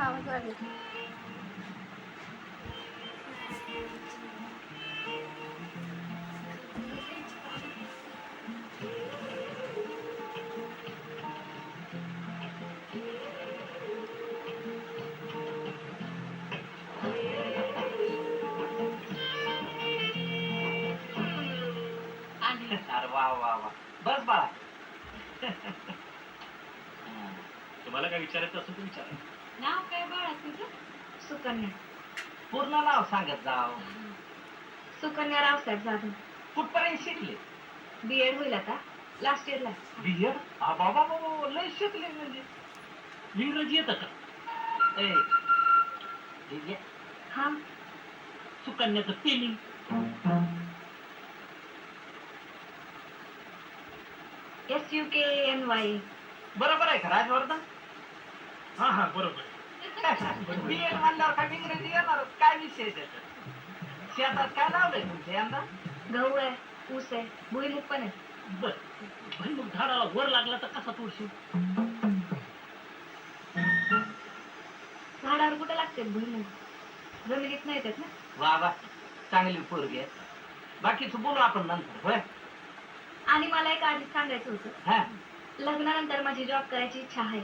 आवाज वाढले. अरे वा वा वा बस बाळा. तुम्हाला काय विचारायचं असेल तर विचारा. नाव काय बाळा तुझं? सुकन्या. पूर्ण नाव सांगत जाव. सुकन्या रावसाहेब जाधव. कुठपर्यंत शिकले? बीएड होईल आता, लास्ट इयरला. बीएड? बाबा बाबा लय शिकले म्हणजे. इंग्रजी येतं का? हा. सुकन्याचं स्पेलिंग. SUKNY. बरोबर आहे का राजवर्धन? हा हा बरोबर. बीएड म्हणल्यावर काय इंग्रजी येणार? काय विषय त्याचा? शेतात काय लावलंय तुमच्या यंदा? गहू आहे, ऊस आहे, भुईमुग पण आहे. बर भुईमुग झाडाला वर लागला तर कसा तोडशील? झाडावर कुठे लागते भुईमुग? जमिनीत नाही येतात ना. वा वा चांगली पोरगी आहे. बाकीचं बोलू आपण नंतर. होय. आणि मला एक आधीच सांगायचं होतं. हा लग्नानंतर माझी जॉब करायची इच्छा आहे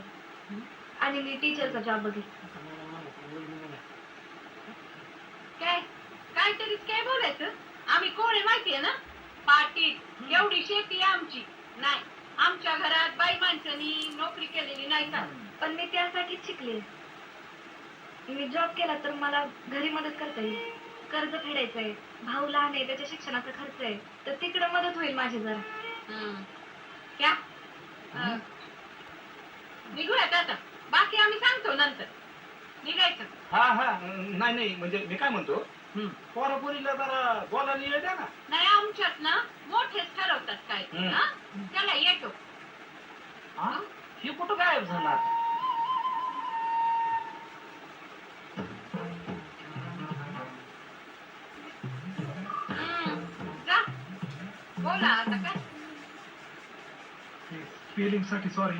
आणि मी टीचरचा जॉब बघेल. काय काहीतरीच काय बोलायचं. आम्ही कोण आहे माहितीये ना? पाटील. एवढी शेती आहे आमची. नाही, आमच्या घरात बाई माणसानी नोकरी केलेली नाही का? पण मी त्यासाठीच शिकले. मी जॉब केला तर मला घरी मदत करता येईल. कर्ज फेडायचंय, भाऊ लहान आहे, त्याच्या शिक्षणाचा खर्च आहे, तर तिकडे मदत होईल माझी जरा. क्या निघूयात आता. बाकी आम्ही सांगतो नंतर. निघायचं. हा हा नाही नाही म्हणजे मी काय म्हणतो पोरापोरीला जरा बोलायला येऊ द्या ना. नाही आमच्यात ना मोठेच ठरवतात काय. हा? चला येतो. हे कुठं गायब झाला आता? जा बोला आता काय. स्पेलिंग साठी सॉरी.